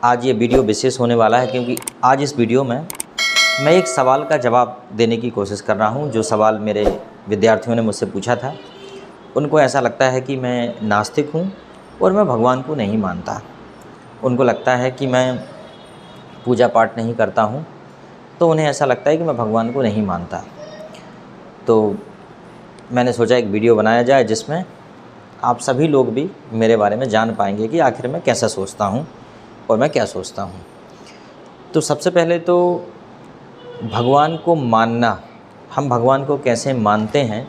आज ये वीडियो विशेष होने वाला है क्योंकि आज इस वीडियो में मैं एक सवाल का जवाब देने की कोशिश कर रहा हूँ। जो सवाल मेरे विद्यार्थियों ने मुझसे पूछा था, उनको ऐसा लगता है कि मैं नास्तिक हूँ और मैं भगवान को नहीं मानता। उनको लगता है कि मैं पूजा पाठ नहीं करता हूँ, तो उन्हें ऐसा लगता है कि मैं भगवान को नहीं मानता। तो मैंने सोचा एक वीडियो बनाया जाए जिसमें आप सभी लोग भी मेरे बारे में जान पाएंगे कि आखिर मैं कैसा सोचता हूँ और मैं क्या सोचता हूँ। तो सबसे पहले तो भगवान को मानना, हम भगवान को कैसे मानते हैं,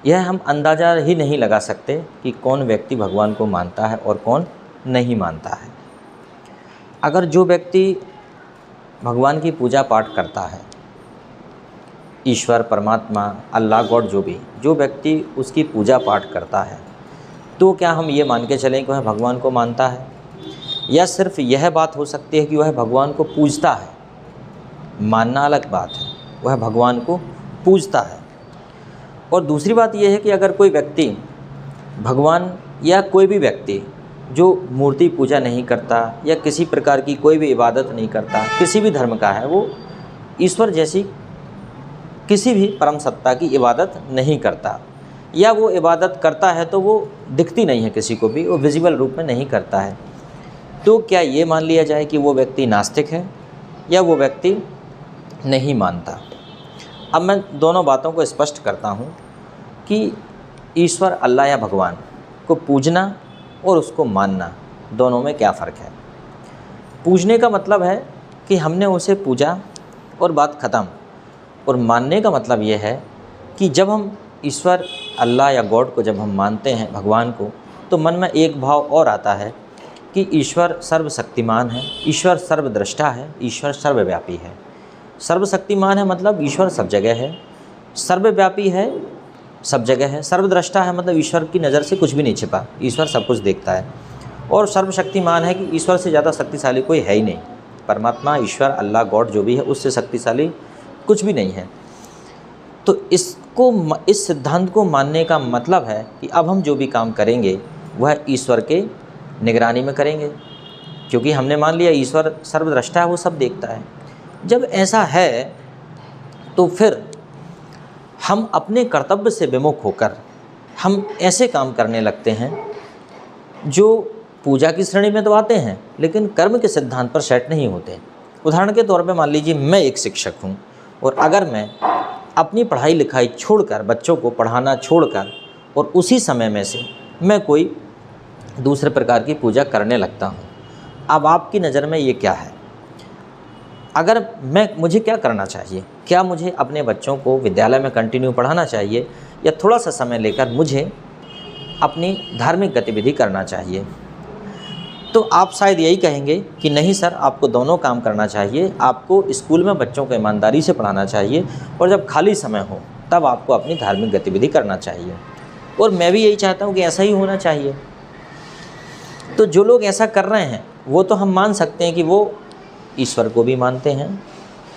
यह हम अंदाज़ा ही नहीं लगा सकते कि कौन व्यक्ति भगवान को मानता है और कौन नहीं मानता है। अगर जो व्यक्ति भगवान की पूजा पाठ करता है, ईश्वर, परमात्मा, अल्लाह, गॉड, जो व्यक्ति उसकी पूजा पाठ करता है, तो क्या हम ये मान के चलें कि वह भगवान को मानता है? या सिर्फ यह बात हो सकती है कि वह भगवान को पूजता है। मानना अलग बात है, वह भगवान को पूजता है। और दूसरी बात यह है कि अगर कोई व्यक्ति भगवान या कोई भी व्यक्ति जो मूर्ति पूजा नहीं करता या किसी प्रकार की कोई भी इबादत नहीं करता, किसी भी धर्म का है, वो ईश्वर जैसी किसी भी परम सत्ता की इबादत नहीं करता, या वो इबादत करता है तो वो दिखती नहीं है किसी को भी, वो विजिबल रूप में नहीं करता है, तो क्या ये मान लिया जाए कि वो व्यक्ति नास्तिक है या वो व्यक्ति नहीं मानता? अब मैं दोनों बातों को स्पष्ट करता हूँ कि ईश्वर, अल्लाह या भगवान को पूजना और उसको मानना, दोनों में क्या फ़र्क है। पूजने का मतलब है कि हमने उसे पूजा और बात ख़त्म, और मानने का मतलब ये है कि जब हम ईश्वर, अल्लाह या गॉड को जब हम मानते हैं, भगवान को, तो मन में एक भाव और आता है कि ईश्वर सर्वशक्तिमान है, ईश्वर सर्वद्रष्टा है, ईश्वर सर्वव्यापी है। सर्वशक्तिमान है मतलब ईश्वर सब जगह है, सर्वव्यापी है, सब जगह है, सर्वद्रष्टा है मतलब ईश्वर की नज़र से कुछ भी नहीं छिपा, ईश्वर सब कुछ देखता है, और सर्वशक्तिमान है कि ईश्वर से ज़्यादा शक्तिशाली कोई है ही नहीं। परमात्मा, ईश्वर, अल्लाह, गॉड जो भी है, उससे शक्तिशाली कुछ भी नहीं है। तो इस सिद्धांत को मानने का मतलब है कि अब हम जो भी काम करेंगे वह ईश्वर के निगरानी में करेंगे, क्योंकि हमने मान लिया ईश्वर सर्वद्रष्टा है, वो सब देखता है। जब ऐसा है तो फिर हम अपने कर्तव्य से विमुख होकर हम ऐसे काम करने लगते हैं जो पूजा की श्रेणी में तो आते हैं लेकिन कर्म के सिद्धांत पर सेट नहीं होते। उदाहरण के तौर पे मान लीजिए मैं एक शिक्षक हूँ, और अगर मैं अपनी पढ़ाई लिखाई छोड़कर, बच्चों को पढ़ाना छोड़कर, और उसी समय में से मैं कोई दूसरे प्रकार की पूजा करने लगता हूँ, अब आपकी नज़र में ये क्या है? अगर मुझे क्या करना चाहिए? क्या मुझे अपने बच्चों को विद्यालय में कंटिन्यू पढ़ाना चाहिए, या थोड़ा सा समय लेकर मुझे अपनी धार्मिक गतिविधि करना चाहिए? तो आप शायद यही कहेंगे कि नहीं सर, आपको दोनों काम करना चाहिए। आपको स्कूल में बच्चों को ईमानदारी से पढ़ाना चाहिए, और जब खाली समय हो तब आपको अपनी धार्मिक गतिविधि करना चाहिए। और मैं भी यही चाहता हूँ कि ऐसा ही होना चाहिए। तो जो लोग ऐसा कर रहे हैं वो तो हम मान सकते हैं कि वो ईश्वर को भी मानते हैं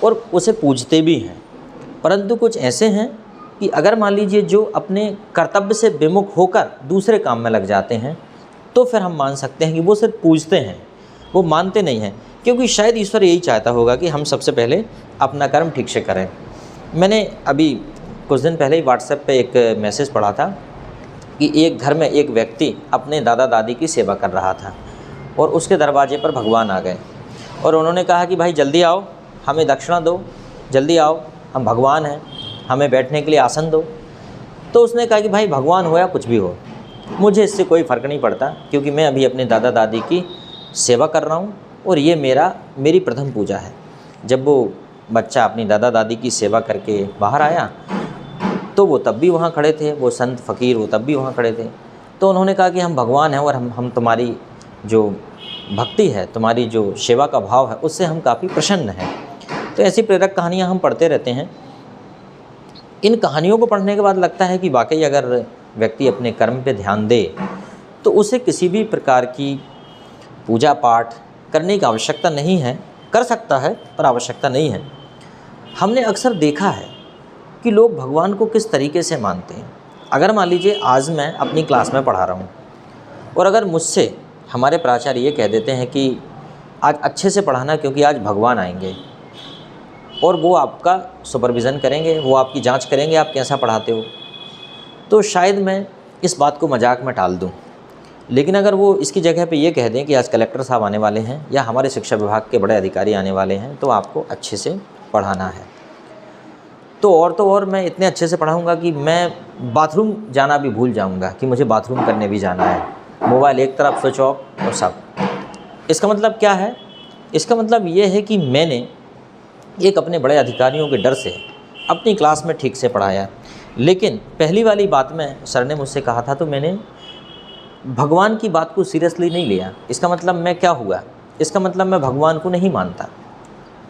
और उसे पूजते भी हैं, परंतु कुछ ऐसे हैं कि अगर मान लीजिए जो अपने कर्तव्य से विमुख होकर दूसरे काम में लग जाते हैं, तो फिर हम मान सकते हैं कि वो सिर्फ पूजते हैं, वो मानते नहीं हैं, क्योंकि शायद ईश्वर यही चाहता होगा कि हम सबसे पहले अपना कर्म ठीक से करें। मैंने अभी कुछ दिन पहले ही व्हाट्सएप पे एक मैसेज पढ़ा था कि एक घर में एक व्यक्ति अपने दादा दादी की सेवा कर रहा था, और उसके दरवाजे पर भगवान आ गए और उन्होंने कहा कि भाई जल्दी आओ, हमें दक्षिणा दो, जल्दी आओ, हम भगवान हैं, हमें बैठने के लिए आसन दो। तो उसने कहा कि भाई भगवान हो या कुछ भी हो, मुझे इससे कोई फ़र्क नहीं पड़ता, क्योंकि मैं अभी अपने दादा दादी की सेवा कर रहा हूँ और ये मेरी प्रथम पूजा है। जब वो बच्चा अपनी दादा दादी की सेवा करके बाहर आया तो वो तब भी वहाँ खड़े थे, वो संत फ़कीर वो तब भी वहाँ खड़े थे। तो उन्होंने कहा कि हम भगवान हैं और हम तुम्हारी जो भक्ति है, तुम्हारी जो सेवा का भाव है, उससे हम काफ़ी प्रसन्न हैं। तो ऐसी प्रेरक कहानियाँ हम पढ़ते रहते हैं। इन कहानियों को पढ़ने के बाद लगता है कि वाकई अगर व्यक्ति अपने कर्म पे ध्यान दे तो उसे किसी भी प्रकार की पूजा पाठ करने की आवश्यकता नहीं है। कर सकता है पर आवश्यकता नहीं है। हमने अक्सर देखा है कि लोग भगवान को किस तरीके से मानते हैं। अगर मान लीजिए आज मैं अपनी क्लास में पढ़ा रहा हूँ और अगर मुझसे हमारे प्राचार्य ये कह देते हैं कि आज अच्छे से पढ़ाना, क्योंकि आज भगवान आएंगे और वो आपका सुपरविज़न करेंगे, वो आपकी जांच करेंगे आप कैसा पढ़ाते हो। तो शायद मैं इस बात को मजाक में टाल दूं, लेकिन अगर वो इसकी जगह पे ये कह दें कि आज कलेक्टर साहब आने वाले हैं या हमारे शिक्षा विभाग के बड़े अधिकारी आने वाले हैं, तो आपको अच्छे से पढ़ाना है, तो और मैं इतने अच्छे से पढ़ाऊँगा कि मैं बाथरूम जाना भी भूल जाऊँगा कि मुझे बाथरूम करने भी जाना है। मोबाइल एक तरफ स्विच ऑफ और सब। इसका मतलब क्या है? इसका मतलब ये है कि मैंने एक अपने बड़े अधिकारियों के डर से अपनी क्लास में ठीक से पढ़ाया। लेकिन पहली वाली बात में सर ने मुझसे कहा था तो मैंने भगवान की बात को सीरियसली नहीं लिया। इसका मतलब मैं क्या हुआ? इसका मतलब मैं भगवान को नहीं मानता।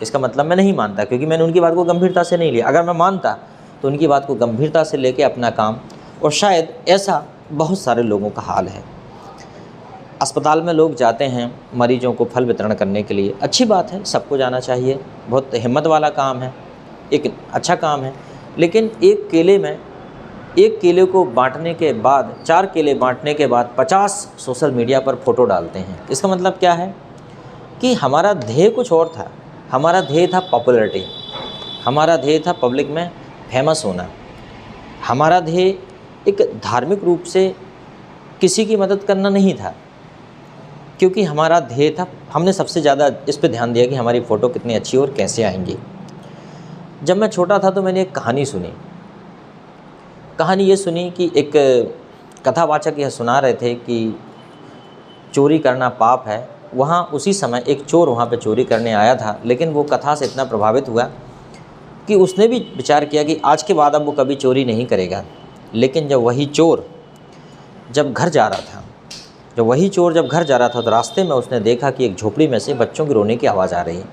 इसका मतलब मैं नहीं मानता क्योंकि मैंने उनकी बात को गंभीरता से नहीं लिया। अगर मैं मानता तो उनकी बात को गंभीरता से लेके अपना काम, और शायद ऐसा बहुत सारे लोगों का हाल है। अस्पताल में लोग जाते हैं मरीजों को फल वितरण करने के लिए, अच्छी बात है, सबको जाना चाहिए, बहुत हिम्मत वाला काम है, एक अच्छा काम है। लेकिन एक केले को बांटने के बाद, 4 केले बांटने के बाद 50 सोशल मीडिया पर फ़ोटो डालते हैं। इसका मतलब क्या है कि हमारा ध्येय कुछ और था। हमारा ध्येय था पॉपुलैरिटी, हमारा ध्येय था पब्लिक में फेमस होना, हमारा ध्येय एक धार्मिक रूप से किसी की मदद करना नहीं था, क्योंकि हमारा ध्येय था, हमने सबसे ज़्यादा इस पे ध्यान दिया कि हमारी फ़ोटो कितनी अच्छी और कैसे आएंगी। जब मैं छोटा था तो मैंने एक कहानी सुनी। कहानी ये सुनी कि एक कथावाचक यह सुना रहे थे कि चोरी करना पाप है। वहाँ उसी समय एक चोर वहाँ पे चोरी करने आया था, लेकिन वो कथा से इतना प्रभावित हुआ कि उसने भी विचार किया कि आज के बाद अब वो कभी चोरी नहीं करेगा। लेकिन जब वही चोर जब घर जा रहा था तो रास्ते में उसने देखा कि एक झोपड़ी में से बच्चों की रोने की आवाज़ आ रही है।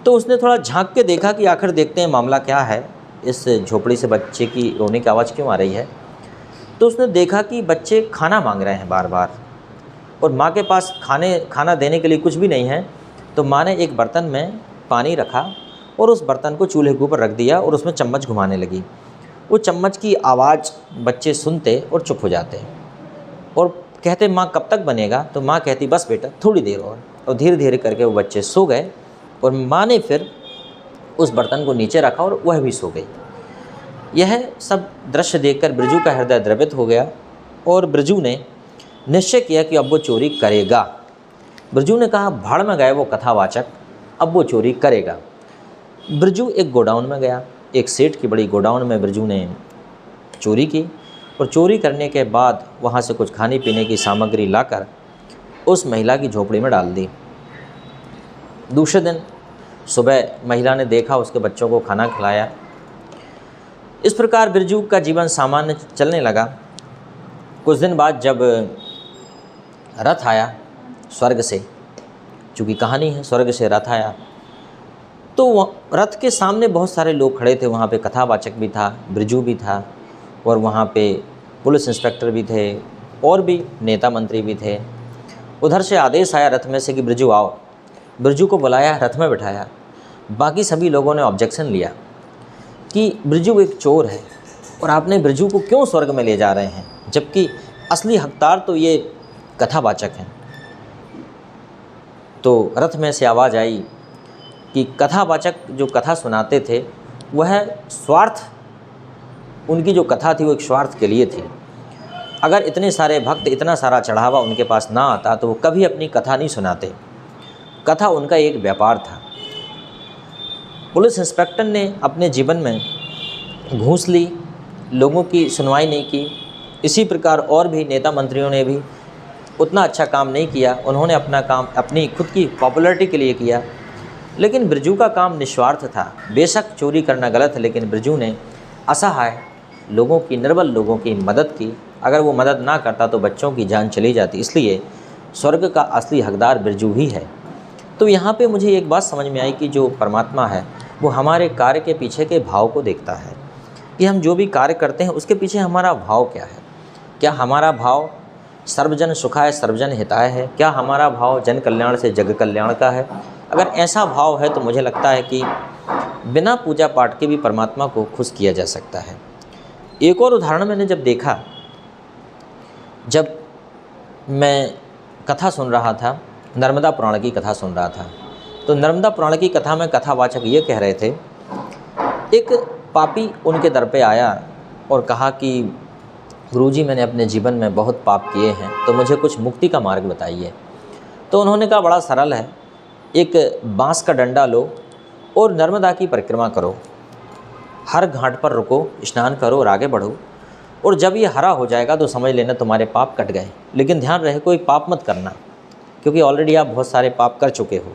तो उसने थोड़ा झांक के देखा कि आखिर देखते हैं मामला क्या है, इस झोपड़ी से बच्चे की रोने की आवाज़ क्यों आ रही है। तो उसने देखा कि बच्चे खाना मांग रहे हैं बार बार, और माँ के पास खाना देने के लिए कुछ भी नहीं है। तो माँ ने एक बर्तन में पानी रखा और उस बर्तन को चूल्हे के ऊपर रख दिया और उसमें चम्मच घुमाने लगी। वो चम्मच की आवाज़ बच्चे सुनते और चुप हो जाते और कहते माँ कब तक बनेगा। तो माँ कहती बस बेटा थोड़ी देर और धीरे धीरे करके वो बच्चे सो गए और माँ ने फिर उस बर्तन को नीचे रखा और वह भी सो गई। यह सब दृश्य देखकर बिरजू का हृदय द्रवित हो गया और बिरजू ने निश्चय किया कि अब वो चोरी करेगा। बिरजू ने कहा भाड़ में गए वो कथावाचक, अब वो चोरी करेगा। बिरजू एक गोडाउन में गया, एक सेठ की बड़ी गोडाउन में बिरजू ने चोरी की और चोरी करने के बाद वहाँ से कुछ खाने पीने की सामग्री लाकर उस महिला की झोपड़ी में डाल दी। दूसरे दिन सुबह महिला ने देखा, उसके बच्चों को खाना खिलाया। इस प्रकार बिरजू का जीवन सामान्य चलने लगा। कुछ दिन बाद जब रथ आया स्वर्ग से, चूँकि कहानी है स्वर्ग से रथ आया, तो रथ के सामने बहुत सारे लोग खड़े थे। वहाँ पे कथावाचक भी था, बिरजू भी था और वहाँ पे पुलिस इंस्पेक्टर भी थे और भी नेता मंत्री भी थे। उधर से आदेश आया रथ में से कि बिरजू आओ। बिरजू को बुलाया, रथ में बिठाया। बाकी सभी लोगों ने ऑब्जेक्शन लिया कि बिरजू एक चोर है और आपने बिरजू को क्यों स्वर्ग में ले जा रहे हैं, जबकि असली हकदार तो ये कथावाचक हैं। तो रथ में से आवाज़ आई कि कथावाचक जो कथा सुनाते थे वह स्वार्थ, उनकी जो कथा थी वो एक स्वार्थ के लिए थी। अगर इतने सारे भक्त, इतना सारा चढ़ावा उनके पास ना आता तो वो कभी अपनी कथा नहीं सुनाते। कथा उनका एक व्यापार था। पुलिस इंस्पेक्टर ने अपने जीवन में घूस ली, लोगों की सुनवाई नहीं की। इसी प्रकार और भी नेता मंत्रियों ने भी उतना अच्छा काम नहीं किया। उन्होंने अपना काम अपनी खुद की पॉपुलैरिटी के लिए किया। लेकिन बिरजू का काम निस्वार्थ था। बेशक चोरी करना गलत है, लेकिन बिरजू ने असहाय लोगों की, निर्बल लोगों की मदद की। अगर वो मदद ना करता तो बच्चों की जान चली जाती। इसलिए स्वर्ग का असली हकदार बिरजू ही है। तो यहाँ पे मुझे एक बात समझ में आई कि जो परमात्मा है वो हमारे कार्य के पीछे के भाव को देखता है कि हम जो भी कार्य करते हैं उसके पीछे हमारा भाव क्या है। क्या हमारा भाव सर्वजन सुखाय सर्वजन हिताय है? क्या हमारा भाव जन कल्याण से जग कल्याण का है? अगर ऐसा भाव है तो मुझे लगता है कि बिना पूजा पाठ के भी परमात्मा को खुश किया जा सकता है। एक और उदाहरण मैंने जब देखा, जब मैं कथा सुन रहा था नर्मदा पुराण की कथा सुन रहा था। तो नर्मदा पुराण की कथा में कथावाचक ये कह रहे थे, एक पापी उनके दर पे आया और कहा कि गुरुजी मैंने अपने जीवन में बहुत पाप किए हैं, तो मुझे कुछ मुक्ति का मार्ग बताइए। तो उन्होंने कहा बड़ा सरल है, एक बांस का डंडा लो और नर्मदा की परिक्रमा करो, हर घाट पर रुको, स्नान करो और आगे बढ़ो, और जब ये हरा हो जाएगा तो समझ लेना तुम्हारे पाप कट गए। लेकिन ध्यान रहे कोई पाप मत करना, क्योंकि ऑलरेडी आप बहुत सारे पाप कर चुके हो।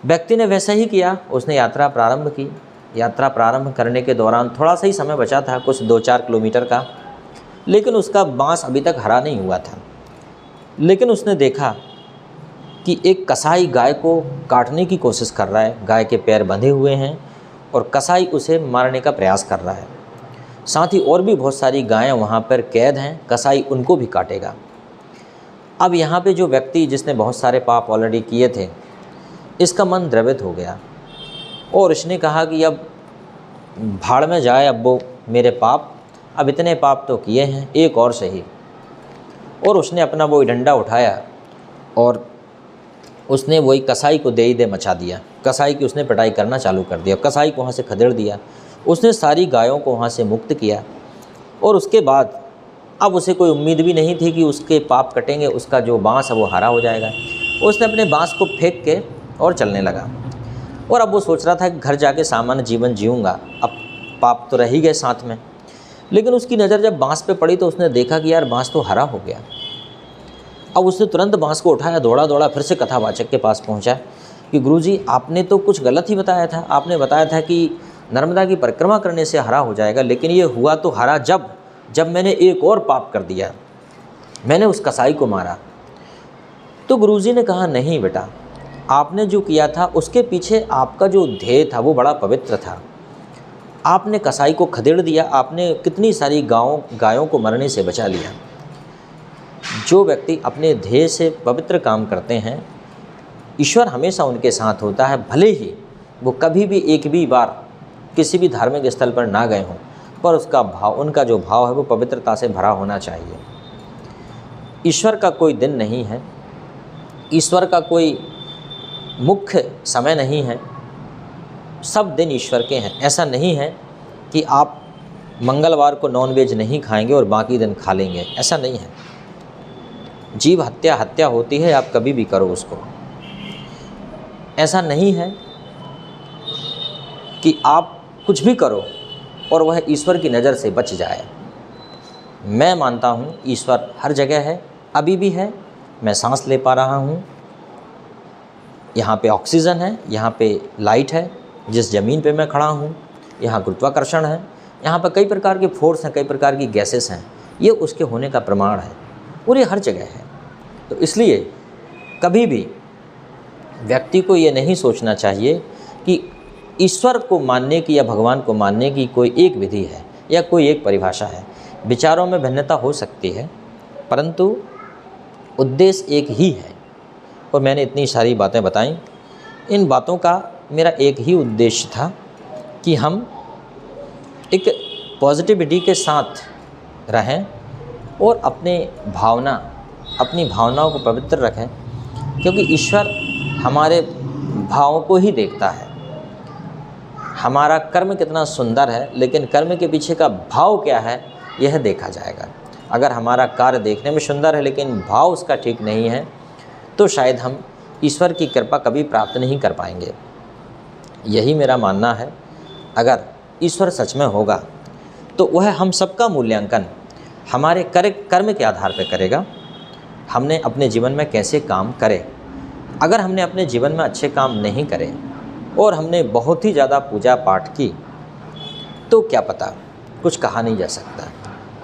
व्यक्ति ने वैसा ही किया, उसने यात्रा प्रारंभ की। यात्रा प्रारंभ करने के दौरान थोड़ा सा ही समय बचा था, कुछ 2-4 किलोमीटर का, लेकिन उसका बांस अभी तक हरा नहीं हुआ था। लेकिन उसने देखा कि एक कसाई गाय को काटने की कोशिश कर रहा है, गाय के पैर बंधे हुए हैं और कसाई उसे मारने का प्रयास कर रहा है। साथ ही और भी बहुत सारी गायें वहाँ पर कैद हैं, कसाई उनको भी काटेगा। अब यहाँ पे जो व्यक्ति जिसने बहुत सारे पाप ऑलरेडी किए थे, इसका मन द्रवित हो गया और इसने कहा कि अब भाड़ में जाए, अब वो मेरे पाप, अब इतने पाप तो किए हैं, एक और सही। और उसने अपना वही डंडा उठाया और उसने वही कसाई को दे दे मचा दिया। कसाई की उसने पिटाई करना चालू कर दिया, कसाई को वहाँ से खदेड़ दिया। उसने सारी गायों को वहाँ से मुक्त किया और उसके बाद अब उसे कोई उम्मीद भी नहीं थी कि उसके पाप कटेंगे, उसका जो बांस है वो हरा हो जाएगा। उसने अपने बांस को फेंक के और चलने लगा और अब वो सोच रहा था कि घर जाके सामान्य जीवन जीऊँगा, अब पाप तो रह ही गए साथ में। लेकिन उसकी नज़र जब बांस पे पड़ी तो उसने देखा कि यार बांस तो हरा हो गया। अब उसने तुरंत बांस को उठाया, दौड़ा दौड़ा फिर से कथावाचक के पास पहुंचा कि गुरुजी आपने तो कुछ गलत ही बताया था। आपने बताया था कि नर्मदा की परिक्रमा करने से हरा हो जाएगा, लेकिन ये हुआ तो हरा जब मैंने एक और पाप कर दिया, मैंने उस कसाई को मारा। तो गुरुजी ने कहा नहीं बेटा, आपने जो किया था उसके पीछे आपका जो ध्येय था वो बड़ा पवित्र था। आपने कसाई को खदेड़ दिया, आपने कितनी सारी गायों को मरने से बचा लिया। जो व्यक्ति अपने ध्येय से पवित्र काम करते हैं, ईश्वर हमेशा उनके साथ होता है, भले ही वो कभी भी एक भी बार किसी भी धार्मिक स्थल पर ना गए हों, पर उनका जो भाव है वो पवित्रता से भरा होना चाहिए। ईश्वर का कोई दिन नहीं है, ईश्वर का कोई मुख्य समय नहीं है, सब दिन ईश्वर के हैं। ऐसा नहीं है कि आप मंगलवार को नॉनवेज नहीं खाएंगे और बाकी दिन खा लेंगे, ऐसा नहीं है। जीव हत्या होती है, आप कभी भी करो उसको। ऐसा नहीं है कि आप कुछ भी करो और वह ईश्वर की नज़र से बच जाए। मैं मानता हूँ ईश्वर हर जगह है, अभी भी है। मैं सांस ले पा रहा हूँ, यहाँ पे ऑक्सीजन है, यहाँ पे लाइट है, जिस ज़मीन पे मैं खड़ा हूँ यहाँ गुरुत्वाकर्षण है, यहाँ पर कई प्रकार के फोर्स हैं, कई प्रकार की गैसेस हैं, ये उसके होने का प्रमाण है और ये हर जगह है। तो इसलिए कभी भी व्यक्ति को ये नहीं सोचना चाहिए कि ईश्वर को मानने की या भगवान को मानने की कोई एक विधि है या कोई एक परिभाषा है। विचारों में भिन्नता हो सकती है, परंतु उद्देश्य एक ही है। और मैंने इतनी सारी बातें बताई, इन बातों का मेरा एक ही उद्देश्य था कि हम एक पॉजिटिविटी के साथ रहें और अपनी भावनाओं को पवित्र रखें, क्योंकि ईश्वर हमारे भावों को ही देखता है। हमारा कर्म कितना सुंदर है, लेकिन कर्म के पीछे का भाव क्या है यह देखा जाएगा। अगर हमारा कार्य देखने में सुंदर है लेकिन भाव उसका ठीक नहीं है, तो शायद हम ईश्वर की कृपा कभी प्राप्त नहीं कर पाएंगे। यही मेरा मानना है। अगर ईश्वर सच में होगा तो वह हम सबका मूल्यांकन हमारे कर्म के आधार पर करेगा। हमने अपने जीवन में कैसे काम करे। अगर हमने अपने जीवन में अच्छे काम नहीं करे और हमने बहुत ही ज़्यादा पूजा पाठ की, तो क्या पता, कुछ कहा नहीं जा सकता।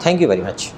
Thank you very much.